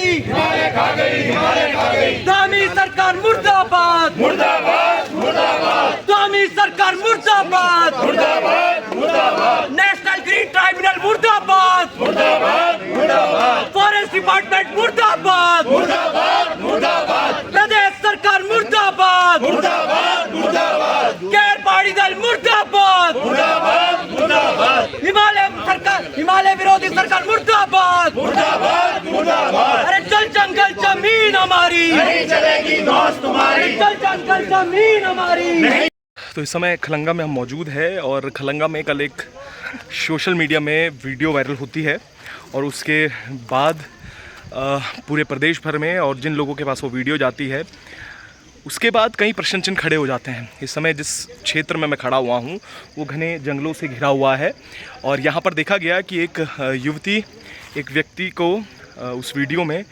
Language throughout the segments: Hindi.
गई, दामी सरकार मुर्दाबाद, दामी सरकार मुर्दाबाद, नेशनल ग्रीन ट्राइब्यूनल मुर्दाबाद, फॉरेस्ट डिपार्टमेंट मुर्दाबाद, प्रदेश सरकार मुर्दाबाद, गैर पहाड़ी दल मुर्दाबाद, हिमालय विरोधी सरकार मुर्दाबाद, अरे जल जंगल जमीन हमारी नहीं चलेगी दोस्त तुम्हारी, जल जंगल जमीन हमारी। तो इस समय खलंगा में हम मौजूद है और खलंगा में कल एक सोशल मीडिया में वीडियो वायरल होती है और उसके बाद पूरे प्रदेश भर में और जिन लोगों के पास वो वीडियो जाती है उसके बाद कई प्रश्न चिन्ह खड़े हो जाते हैं। इस समय जिस क्षेत्र में मैं खड़ा हुआ हूँ वो घने जंगलों से घिरा हुआ है और यहाँ पर देखा गया कि एक युवती एक व्यक्ति को उस वीडियो में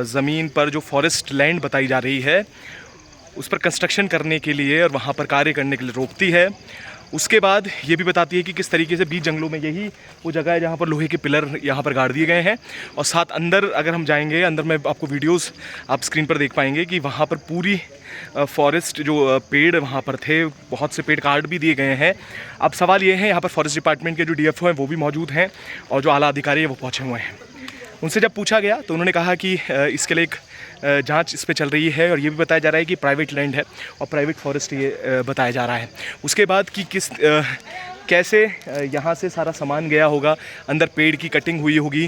ज़मीन पर जो फॉरेस्ट लैंड बताई जा रही है उस पर कंस्ट्रक्शन करने के लिए और वहाँ पर कार्य करने के लिए रोकती है। उसके बाद ये भी बताती है कि किस तरीके से बीच जंगलों में यही वो जगह है जहाँ पर लोहे के पिलर यहाँ पर गाड़ दिए गए हैं और साथ अंदर अगर हम जाएंगे अंदर में आपको वीडियोस आप स्क्रीन पर देख पाएंगे कि वहाँ पर पूरी फॉरेस्ट जो पेड़ वहाँ पर थे बहुत से पेड़ काट भी दिए गए हैं। अब सवाल ये है यहाँ पर फॉरेस्ट डिपार्टमेंट के जो DFO हैं वो भी मौजूद हैं और जो आला अधिकारी हैं वो पहुँचे हुए हैं। उनसे जब पूछा गया तो उन्होंने कहा कि इसके लिए एक जांच इस पे चल रही है और ये भी बताया जा रहा है कि प्राइवेट लैंड है और प्राइवेट फॉरेस्ट ये बताया जा रहा है। उसके बाद कि कैसे यहाँ से सारा सामान गया होगा, अंदर पेड़ की कटिंग हुई होगी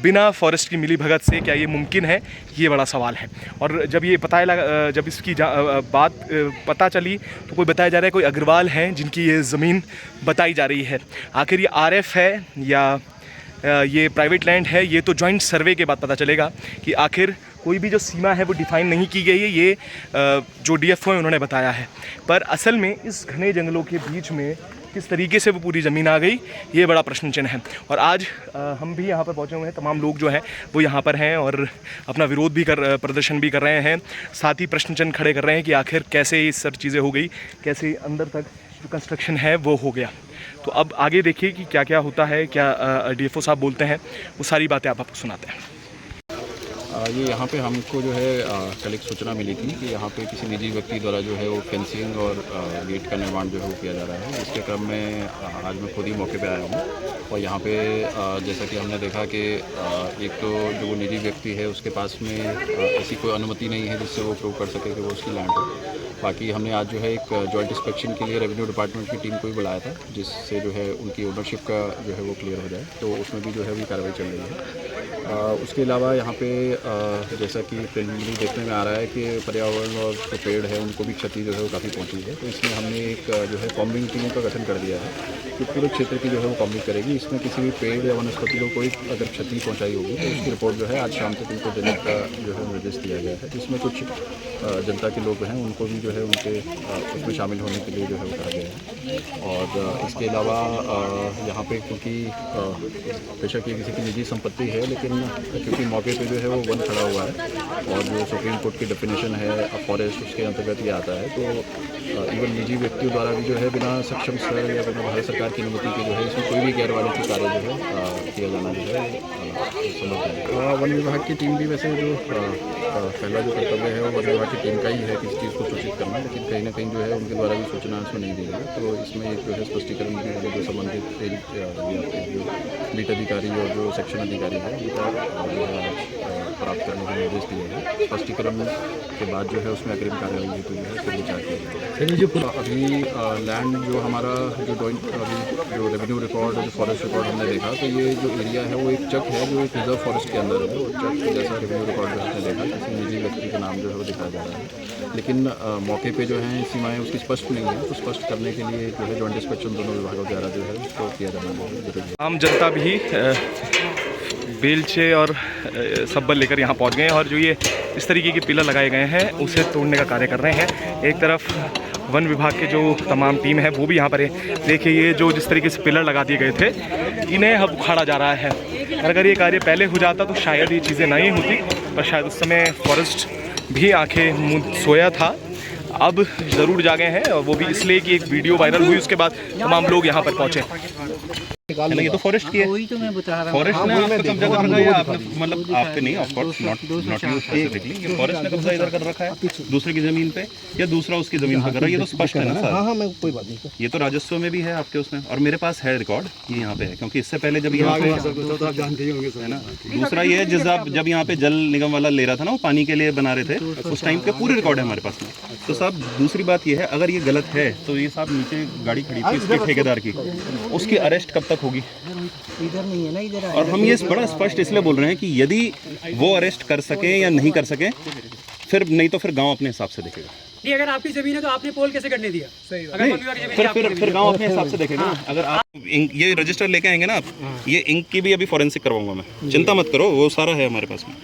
बिना फॉरेस्ट की मिली भगत से, क्या ये मुमकिन है, ये बड़ा सवाल है। और जब ये जब इसकी बात पता चली तो कोई बताया जा रहा है कोई अग्रवाल हैं जिनकी ये ज़मीन बताई जा रही है। आखिर ये RF है या ये प्राइवेट लैंड है, ये तो जॉइंट सर्वे के बाद पता चलेगा कि आखिर कोई भी जो सीमा है वो डिफ़ाइन नहीं की गई है। ये जो DFO है उन्होंने बताया है, पर असल में इस घने जंगलों के बीच में किस तरीके से वो पूरी ज़मीन आ गई ये बड़ा प्रश्न चिन्ह है। और आज हम भी यहाँ पर पहुँचे हुए हैं, तमाम लोग जो हैं वो यहाँ पर हैं और अपना विरोध भी प्रदर्शन भी कर रहे हैं, साथ ही प्रश्न चिन्ह खड़े कर रहे हैं कि आखिर कैसे ये सब चीज़ें हो गई, कैसे अंदर तक जो कंस्ट्रक्शन है वो हो गया। तो अब आगे देखिए कि क्या क्या होता है, क्या DFO साहब बोलते हैं, वो सारी बातें आपको सुनाते हैं। ये यहाँ पे हमको जो है कल एक सूचना मिली थी कि यहाँ पे किसी निजी व्यक्ति द्वारा जो है वो फेंसिंग और गेट का निर्माण जो है वो किया जा रहा है। इसके क्रम में आज मैं खुद ही मौके पे आया हूँ और यहाँ पे जैसा कि हमने देखा कि एक तो जो वो निजी व्यक्ति है उसके पास में ऐसी कोई अनुमति नहीं है जिससे वो प्रूव कर सके कि वो उसकी लैंड है। बाकी हमने आज जो है एक जॉइंट इंस्पेक्शन के लिए रेवेन्यू डिपार्टमेंट की टीम को भी बुलाया था जिससे जो है उनकी ओनरशिप का जो है वो क्लियर हो जाए, तो उसमें भी जो है वो कार्रवाई चल रही है। उसके अलावा यहाँ पे जैसा कि प्रिलिमिनरी देखने में आ रहा है कि पर्यावरण और जो पेड़ है उनको भी क्षति जो है वो काफ़ी पहुँची है, तो इसमें हमने एक जो है कॉम्बिंग टीम का गठन कर दिया है कि पूरे क्षेत्र की जो है वो कॉम्बिंग करेगी। इसमें किसी भी पेड़ या वनस्पति को कोई अगर क्षति पहुँचाई होगी तो उसकी रिपोर्ट जो है आज शाम तक उनको देने का जो है निर्देश दिया गया है, जिसमें कुछ जनता के लोग हैं उनको भी जो है उनके उसमें शामिल होने के लिए जो है वो कहा गया है। और इसके अलावा यहाँ पे क्योंकि बेशक ये किसी की निजी संपत्ति है लेकिन क्योंकि मौके पे जो है वो वन खड़ा हुआ है और जो सुप्रीम कोर्ट की डेफिनेशन है फॉरेस्ट उसके अंतर्गत ये आता है, तो इवन निजी व्यक्तियों द्वारा भी जो है बिना सक्षम स्तर या बिना भारत सरकार की अनुमति के जो है इसमें कोई भी गैर वाणिज्यिक कार्य जो है किया जाना जो है संभव है। वन विभाग की टीम भी वैसे जो पहला जो कर्तव्य है वो वन विभाग की टीम का ही है किसी चीज़ को सूचित करना, लेकिन कहीं ना कहीं जो है उनके द्वारा भी सूचना उसमें नहीं दी गई, तो इसमें एक जो है स्पष्टीकरण भी जो संबंधित जो बीट अधिकारी और जो सेक्शन अधिकारी है उनका प्राप्त करने के निर्देश दिए हैं। स्पष्टीकरण के बाद जो है उसमें अग्रिम कार्रवाई हेतु जो है फिर विचार किया जाएगा। अभी लैंड जो हमारा जो अभी जो रेवेन्यू रिकॉर्ड और जो फॉरेस्ट रिकॉर्ड हमने देखा तो ये जो एरिया है वो एक चक है जो एक रिजर्व फॉरेस्ट के अंदर है, और चक जैसा रेवेन्यू रिकॉर्ड जो हमने देखा किसी निजी व्यक्ति के नाम जो है वो दिखाया जा रहा है, लेकिन मौके पे जो है सीमाएँ उसकी स्पष्ट नहीं है, तो स्पष्ट करने के लिए जो है जॉइंट इंस्पेक्शन दोनों विभागों द्वारा जो है उसको किया जाना जरूरी है। आम जनता भी बेलचे और सब्बल लेकर यहाँ पहुँच गए हैं और जो ये इस तरीके के पिलर लगाए गए हैं उसे तोड़ने का कार्य कर रहे हैं। एक तरफ वन विभाग के जो तमाम टीम है वो भी यहाँ पर है। देखिए ये जो जिस तरीके से पिलर लगा दिए गए थे इन्हें अब उखाड़ा जा रहा है। अगर ये कार्य पहले हो जाता तो शायद ये चीज़ें नहीं होती, पर शायद उस समय फॉरेस्ट भी आंखें मुंह सोया था। अब ज़रूर जागे हैं और वो भी इसलिए कि एक वीडियो वायरल हुई उसके बाद तमाम लोग यहाँ पर पहुँचे। है ना, ये तो फॉरेस्ट की है। वही तो मैं बता रहा हूँ। फॉरेस्ट ने आपका कब्जा कर रखा है या आपने मतलब आपके नहीं, of course not you specifically, ये फॉरेस्ट ने कब्जा इधर कर रखा है दूसरे की जमीन पे या दूसरा उसकी जमीन पे कर रहा है, ये तो स्पष्ट है ना सर। हाँ मैं कोई बात नहीं। ये तो राजस्व में भी है आपके उसमें, और मेरे पास है रिकॉर्ड, ये यहाँ पे है, क्योंकि इससे पहले जब यहाँ पे आप जानते ही होंगे है ना। दूसरा ये है जब यहाँ पे जल निगम वाला ले रहा था ना, वो पानी के लिए बना रहे थे, उस टाइम के पूरे रिकॉर्ड है हमारे पास में। तो साहब दूसरी बात ये है, अगर ये गलत है तो ये साहब नीचे गाड़ी खड़ी थी इसके ठेकेदार की, उसकी अरेस्ट कब तक होगी? इधर नहीं है ना, इधर और हम ये बड़ा स्पष्ट इसलिए बोल रहे हैं कि यदि वो अरेस्ट कर सके या नहीं कर सके, फिर नहीं तो फिर गांव अपने हिसाब से देखेगा। नहीं, अगर आपकी जमीन है तो आपने पोल कैसे करने दिया? अगर वन विभाग की जमीन है, फिर गांव अपने हिसाब से देखेगा ना। अगर आप ये रजिस्टर लेके आएंगे ना आप, ये इंक की भी अभी फॉरेंसिक करवाऊंगा मैं, चिंता मत करो, वो सारा है हमारे पास में।